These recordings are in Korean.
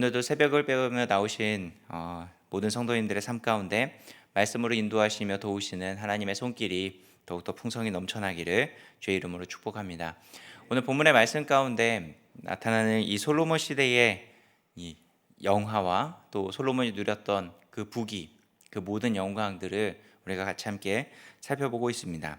오늘도 새벽을 배우며 나오신 모든 성도님들의 삶 가운데 말씀으로 인도하시며 도우시는 하나님의 손길이 더욱더 풍성히 넘쳐나기를 주의 이름으로 축복합니다. 오늘 본문의 말씀 가운데 나타나는 이 솔로몬 시대의 이 영화와 또 솔로몬이 누렸던 그 부귀, 그 모든 영광들을 우리가 같이 함께 살펴보고 있습니다.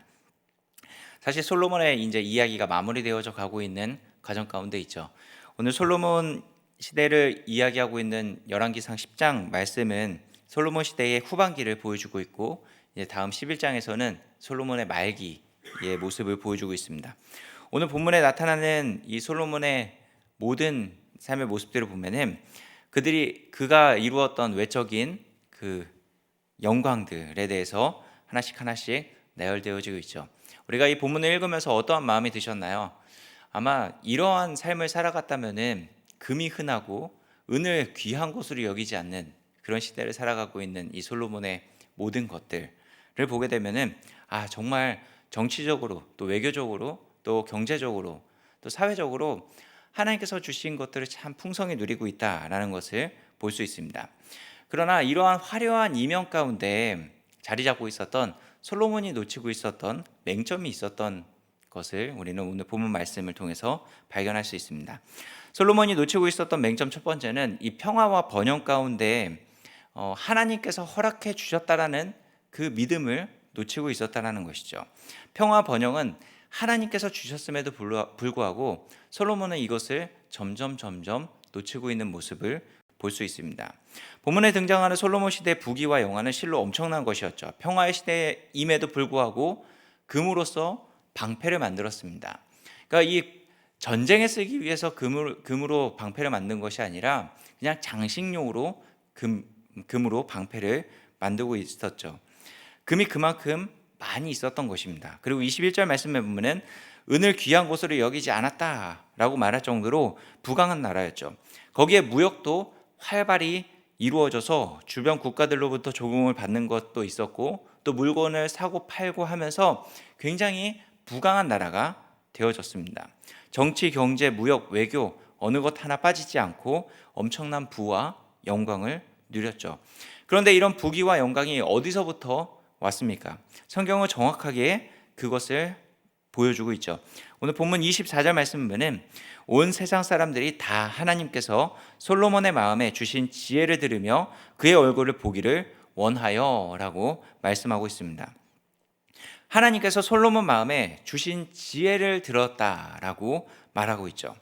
사실 솔로몬의 이제 이야기가 마무리되어져 가고 있는 과정 가운데 있죠. 오늘 솔로몬 시대를 이야기하고 있는 열왕기상 10장 말씀은 솔로몬 시대의 후반기를 보여주고 있고, 이제 다음 11장에서는 솔로몬의 말기의 모습을 보여주고 있습니다. 오늘 본문에 나타나는 이 솔로몬의 모든 삶의 모습들을 보면은 그가 이루었던 외적인 그 영광들에 대해서 하나씩 하나씩 나열되어지고 있죠. 우리가 이 본문을 읽으면서 어떠한 마음이 드셨나요? 아마 이러한 삶을 살아갔다면은 금이 흔하고 은을 귀한 것으로 여기지 않는 그런 시대를 살아가고 있는 이 솔로몬의 모든 것들을 보게 되면은 정말 정치적으로 또 외교적으로 또 경제적으로 또 사회적으로 하나님께서 주신 것들을 참 풍성히 누리고 있다라는 것을 볼 수 있습니다. 그러나 이러한 화려한 이면 가운데 자리 잡고 있었던 솔로몬이 놓치고 있었던 맹점이 있었던 것을 우리는 오늘 본문 말씀을 통해서 발견할 수 있습니다. 솔로몬이 놓치고 있었던 맹점 첫 번째는 이 평화와 번영 가운데 하나님께서 허락해 주셨다라는 그 믿음을 놓치고 있었다라는 것이죠. 평화 번영은 하나님께서 주셨음에도 불구하고 솔로몬은 이것을 점점 놓치고 있는 모습을 볼 수 있습니다. 본문에 등장하는 솔로몬 시대 부귀와 영화는 실로 엄청난 것이었죠. 평화의 시대임에도 불구하고 금으로써 방패를 만들었습니다. 그러니까 이 전쟁에 쓰기 위해서 금으로 방패를 만든 것이 아니라 그냥 장식용으로 금으로 방패를 만들고 있었죠. 금이 그만큼 많이 있었던 것입니다. 그리고 21절 말씀에 보면은 은을 귀한 것으로 여기지 않았다라고 말할 정도로 부강한 나라였죠. 거기에 무역도 활발히 이루어져서 주변 국가들로부터 조공을 받는 것도 있었고, 또 물건을 사고 팔고 하면서 굉장히 부강한 나라가 되어졌습니다. 정치, 경제, 무역, 외교 어느 것 하나 빠지지 않고 엄청난 부와 영광을 누렸죠. 그런데 이런 부귀와 영광이 어디서부터 왔습니까? 성경은 정확하게 그것을 보여주고 있죠. 오늘 본문 24절 말씀 보면은 온 세상 사람들이 다 하나님께서 솔로몬의 마음에 주신 지혜를 들으며 그의 얼굴을 보기를 원하여라고 말씀하고 있습니다. 하나님께서 솔로몬 마음에 주신 지혜를 들었다라고 말하고 있죠.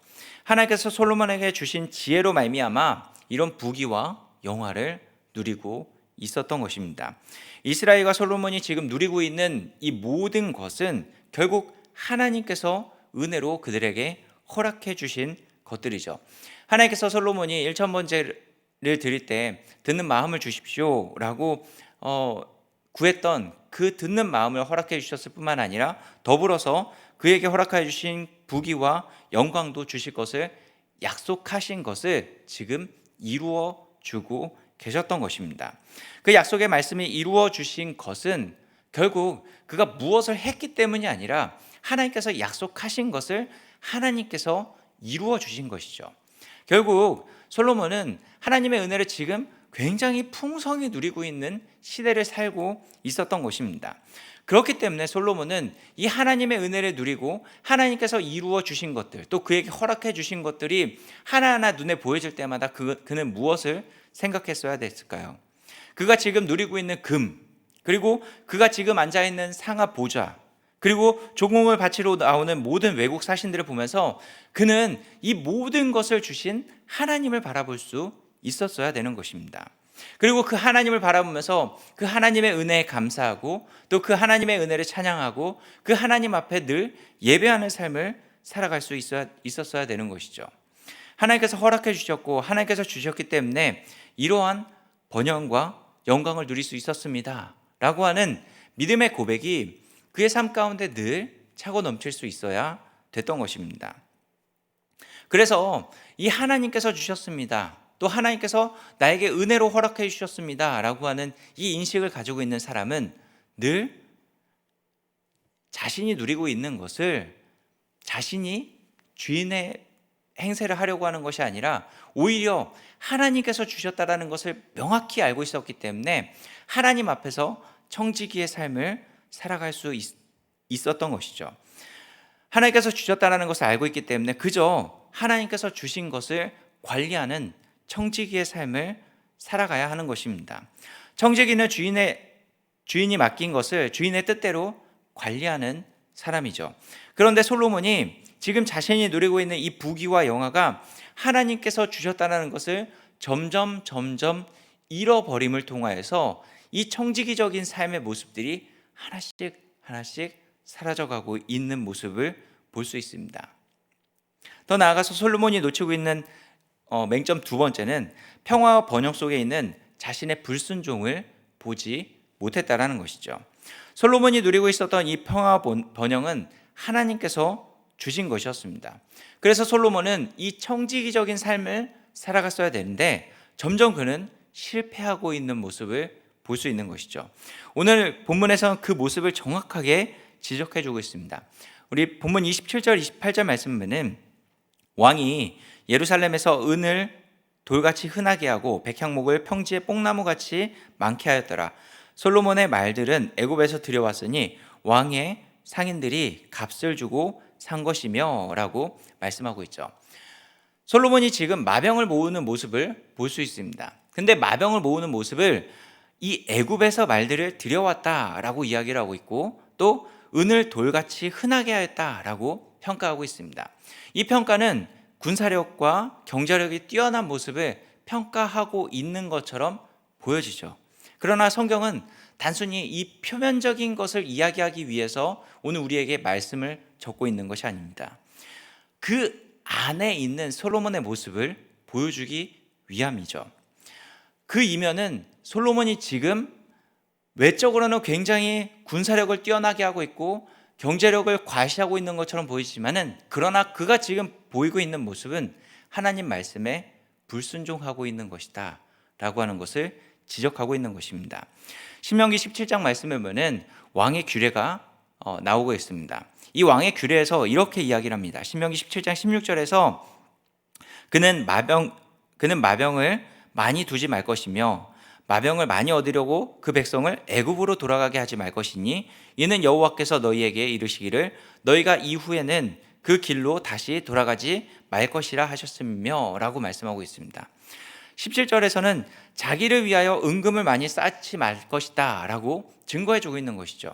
하나님께서 솔로몬에게 주신 지혜로 말미암아 이런 부귀와 영화를 누리고 있었던 것입니다. 이스라엘과 솔로몬이 지금 누리고 있는 이 모든 것은 결국 하나님께서 은혜로 그들에게 허락해 주신 것들이죠. 하나님께서 솔로몬이 1,000번제를 드릴 때 듣는 마음을 주십시오라고 구했던 그 듣는 마음을 허락해 주셨을 뿐만 아니라 더불어서 그에게 허락해 주신 부귀와 영광도 주실 것을 약속하신 것을 지금 이루어 주고 계셨던 것입니다. 그 약속의 말씀이 이루어 주신 것은 결국 그가 무엇을 했기 때문이 아니라 하나님께서 약속하신 것을 하나님께서 이루어 주신 것이죠. 결국 솔로몬은 하나님의 은혜를 지금 굉장히 풍성히 누리고 있는 시대를 살고 있었던 것입니다. 그렇기 때문에 솔로몬은 이 하나님의 은혜를 누리고 하나님께서 이루어 주신 것들, 또 그에게 허락해 주신 것들이 하나하나 눈에 보여질 때마다 그는 무엇을 생각했어야 됐을까요? 그가 지금 누리고 있는 금, 그리고 그가 지금 앉아있는 상하 보좌, 그리고 조공을 바치러 나오는 모든 외국 사신들을 보면서 그는 이 모든 것을 주신 하나님을 바라볼 수 있었어야 되는 것입니다. 그리고 그 하나님을 바라보면서 그 하나님의 은혜에 감사하고 또 그 하나님의 은혜를 찬양하고 그 하나님 앞에 늘 예배하는 삶을 살아갈 수 있었어야 되는 것이죠. 하나님께서 허락해 주셨고 하나님께서 주셨기 때문에 이러한 번영과 영광을 누릴 수 있었습니다 라고 하는 믿음의 고백이 그의 삶 가운데 늘 차고 넘칠 수 있어야 됐던 것입니다. 그래서 이 하나님께서 주셨습니다, 또 하나님께서 나에게 은혜로 허락해 주셨습니다 라고 하는 이 인식을 가지고 있는 사람은 늘 자신이 누리고 있는 것을 자신이 주인의 행세를 하려고 하는 것이 아니라 오히려 하나님께서 주셨다라는 것을 명확히 알고 있었기 때문에 하나님 앞에서 청지기의 삶을 살아갈 수 있었던 것이죠. 하나님께서 주셨다라는 것을 알고 있기 때문에 그저 하나님께서 주신 것을 관리하는 청지기의 삶을 살아가야 하는 것입니다. 청지기는 주인이 맡긴 것을 주인의 뜻대로 관리하는 사람이죠. 그런데 솔로몬이 지금 자신이 누리고 있는 이 부귀와 영화가 하나님께서 주셨다는 것을 점점 잃어버림을 통하여서 이 청지기적인 삶의 모습들이 하나씩 사라져가고 있는 모습을 볼 수 있습니다. 더 나아가서 솔로몬이 놓치고 있는 맹점 두 번째는 평화와 번영 속에 있는 자신의 불순종을 보지 못했다라는 것이죠. 솔로몬이 누리고 있었던 이 평화와 번영은 하나님께서 주신 것이었습니다. 그래서 솔로몬은 이 청지기적인 삶을 살아갔어야 되는데 점점 그는 실패하고 있는 모습을 볼 수 있는 것이죠. 오늘 본문에서는 그 모습을 정확하게 지적해 주고 있습니다. 우리 본문 27절 28절 말씀 보면은 왕이 예루살렘에서 은을 돌같이 흔하게 하고 백향목을 평지에 뽕나무같이 많게 하였더라. 솔로몬의 말들은 애굽에서 들여왔으니 왕의 상인들이 값을 주고 산 것이며 라고 말씀하고 있죠. 솔로몬이 지금 마병을 모으는 모습을 볼 수 있습니다. 근데 마병을 모으는 모습을 이 애굽에서 말들을 들여왔다라고 이야기를 하고 있고 또 은을 돌같이 흔하게 하였다라고 평가하고 있습니다. 이 평가는 군사력과 경제력이 뛰어난 모습을 평가하고 있는 것처럼 보여지죠. 그러나 성경은 단순히 이 표면적인 것을 이야기하기 위해서 오늘 우리에게 말씀을 적고 있는 것이 아닙니다. 그 안에 있는 솔로몬의 모습을 보여주기 위함이죠. 그 이면은 솔로몬이 지금 외적으로는 굉장히 군사력을 뛰어나게 하고 있고 경제력을 과시하고 있는 것처럼 보이지만은 그러나 그가 지금 보이고 있는 모습은 하나님 말씀에 불순종하고 있는 것이다 라고 하는 것을 지적하고 있는 것입니다. 신명기 17장 말씀을 보면 왕의 규례가 나오고 있습니다. 이 왕의 규례에서 이렇게 이야기를 합니다. 신명기 17장 16절에서 그는 마병을 많이 두지 말 것이며 마병을 많이 얻으려고 그 백성을 애굽으로 돌아가게 하지 말 것이니 이는 여호와께서 너희에게 이르시기를 너희가 이후에는 그 길로 다시 돌아가지 말 것이라 하셨으며 라고 말씀하고 있습니다. 17절에서는 자기를 위하여 은금을 많이 쌓지 말 것이다 라고 증거해 주고 있는 것이죠.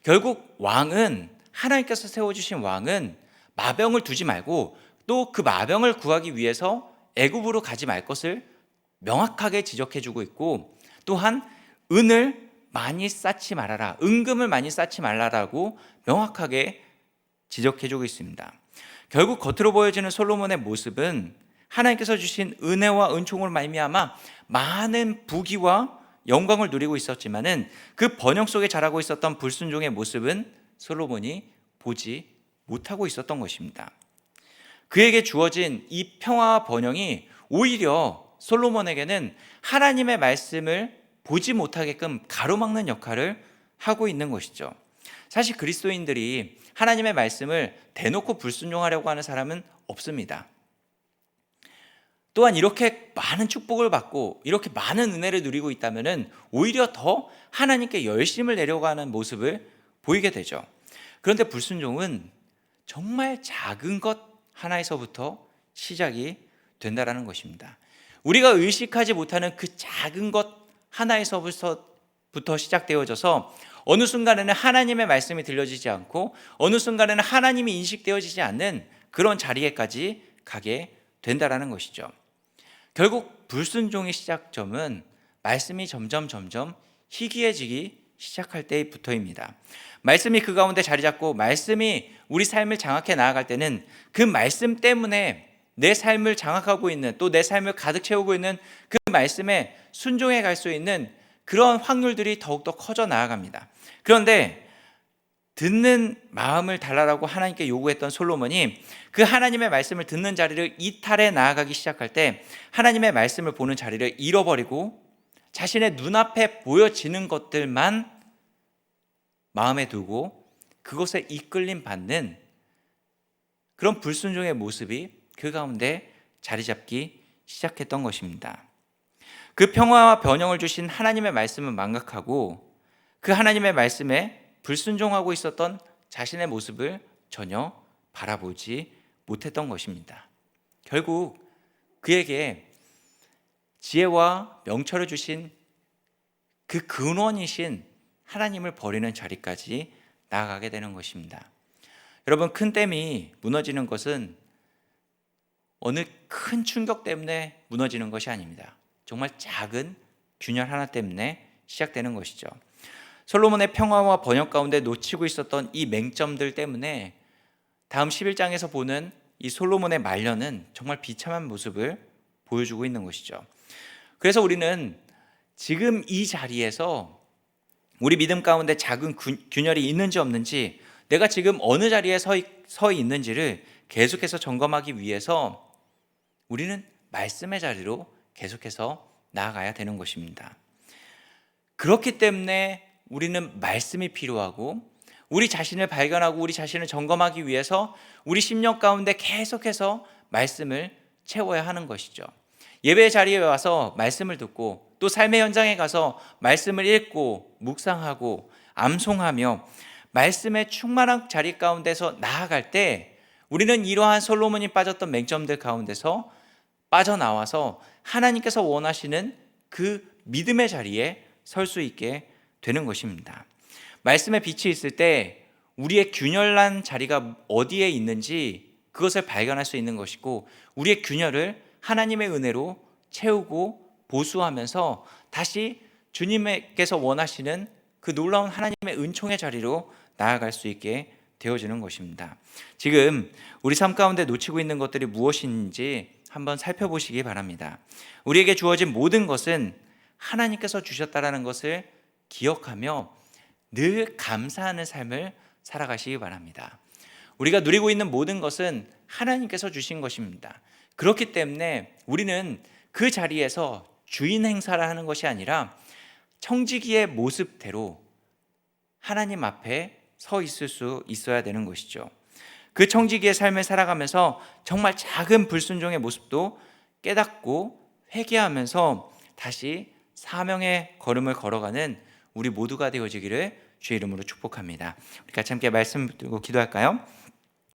결국 왕은 하나님께서 세워주신 왕은 마병을 두지 말고 또 그 마병을 구하기 위해서 애굽으로 가지 말 것을 명확하게 지적해 주고 있고 또한 은을 많이 쌓지 말아라, 은금을 많이 쌓지 말라라고 명확하게 지적해 주고 있습니다. 결국 겉으로 보여지는 솔로몬의 모습은 하나님께서 주신 은혜와 은총으로 말미암아 많은 부귀와 영광을 누리고 있었지만은 그 번영 속에 자라고 있었던 불순종의 모습은 솔로몬이 보지 못하고 있었던 것입니다. 그에게 주어진 이 평화와 번영이 오히려 솔로몬에게는 하나님의 말씀을 보지 못하게끔 가로막는 역할을 하고 있는 것이죠. 사실 그리스도인들이 하나님의 말씀을 대놓고 불순종하려고 하는 사람은 없습니다. 또한 이렇게 많은 축복을 받고 이렇게 많은 은혜를 누리고 있다면 오히려 더 하나님께 열심을 내려고 하는 모습을 보이게 되죠. 그런데 불순종은 정말 작은 것 하나에서부터 시작이 된다는 것입니다. 우리가 의식하지 못하는 그 작은 것 하나에서부터 시작되어져서 어느 순간에는 하나님의 말씀이 들려지지 않고 어느 순간에는 하나님이 인식되어지지 않는 그런 자리에까지 가게 된다는 것이죠. 결국 불순종의 시작점은 말씀이 점점 희귀해지기 시작할 때부터입니다. 말씀이 그 가운데 자리 잡고 말씀이 우리 삶을 장악해 나아갈 때는 그 말씀 때문에 내 삶을 장악하고 있는 또 내 삶을 가득 채우고 있는 그 말씀에 순종해 갈 수 있는 그런 확률들이 더욱더 커져 나아갑니다. 그런데 듣는 마음을 달라라고 하나님께 요구했던 솔로몬이 그 하나님의 말씀을 듣는 자리를 이탈해 나아가기 시작할 때 하나님의 말씀을 보는 자리를 잃어버리고 자신의 눈앞에 보여지는 것들만 마음에 두고 그것에 이끌림 받는 그런 불순종의 모습이 그 가운데 자리 잡기 시작했던 것입니다. 그 평화와 번영을 주신 하나님의 말씀을 망각하고 그 하나님의 말씀에 불순종하고 있었던 자신의 모습을 전혀 바라보지 못했던 것입니다. 결국 그에게 지혜와 명철을 주신 그 근원이신 하나님을 버리는 자리까지 나아가게 되는 것입니다. 여러분, 큰 댐이 무너지는 것은 어느 큰 충격 때문에 무너지는 것이 아닙니다. 정말 작은 균열 하나 때문에 시작되는 것이죠. 솔로몬의 평화와 번영 가운데 놓치고 있었던 이 맹점들 때문에 다음 11장에서 보는 이 솔로몬의 말년은 정말 비참한 모습을 보여주고 있는 것이죠. 그래서 우리는 지금 이 자리에서 우리 믿음 가운데 작은 균열이 있는지 없는지, 내가 지금 어느 자리에 서 있는지를 계속해서 점검하기 위해서 우리는 말씀의 자리로 계속해서 나아가야 되는 것입니다. 그렇기 때문에 우리는 말씀이 필요하고, 우리 자신을 발견하고 우리 자신을 점검하기 위해서 우리 심령 가운데 계속해서 말씀을 채워야 하는 것이죠. 예배 자리에 와서 말씀을 듣고 또 삶의 현장에 가서 말씀을 읽고 묵상하고 암송하며 말씀의 충만한 자리 가운데서 나아갈 때 우리는 이러한 솔로몬이 빠졌던 맹점들 가운데서 빠져나와서 하나님께서 원하시는 그 믿음의 자리에 설 수 있게 되는 것입니다. 말씀의 빛이 있을 때 우리의 균열난 자리가 어디에 있는지 그것을 발견할 수 있는 것이고, 우리의 균열을 하나님의 은혜로 채우고 보수하면서 다시 주님께서 원하시는 그 놀라운 하나님의 은총의 자리로 나아갈 수 있게 되어지는 것입니다. 지금 우리 삶 가운데 놓치고 있는 것들이 무엇인지 한번 살펴보시기 바랍니다. 우리에게 주어진 모든 것은 하나님께서 주셨다라는 것을 기억하며 늘 감사하는 삶을 살아가시기 바랍니다. 우리가 누리고 있는 모든 것은 하나님께서 주신 것입니다. 그렇기 때문에 우리는 그 자리에서 주인 행사를 하는 것이 아니라 청지기의 모습대로 하나님 앞에 서 있을 수 있어야 되는 것이죠. 그 청지기의 삶을 살아가면서 정말 작은 불순종의 모습도 깨닫고 회개하면서 다시 사명의 걸음을 걸어가는 우리 모두가 되어지기를 주의 이름으로 축복합니다. 우리 같이 함께 말씀 듣고 기도할까요?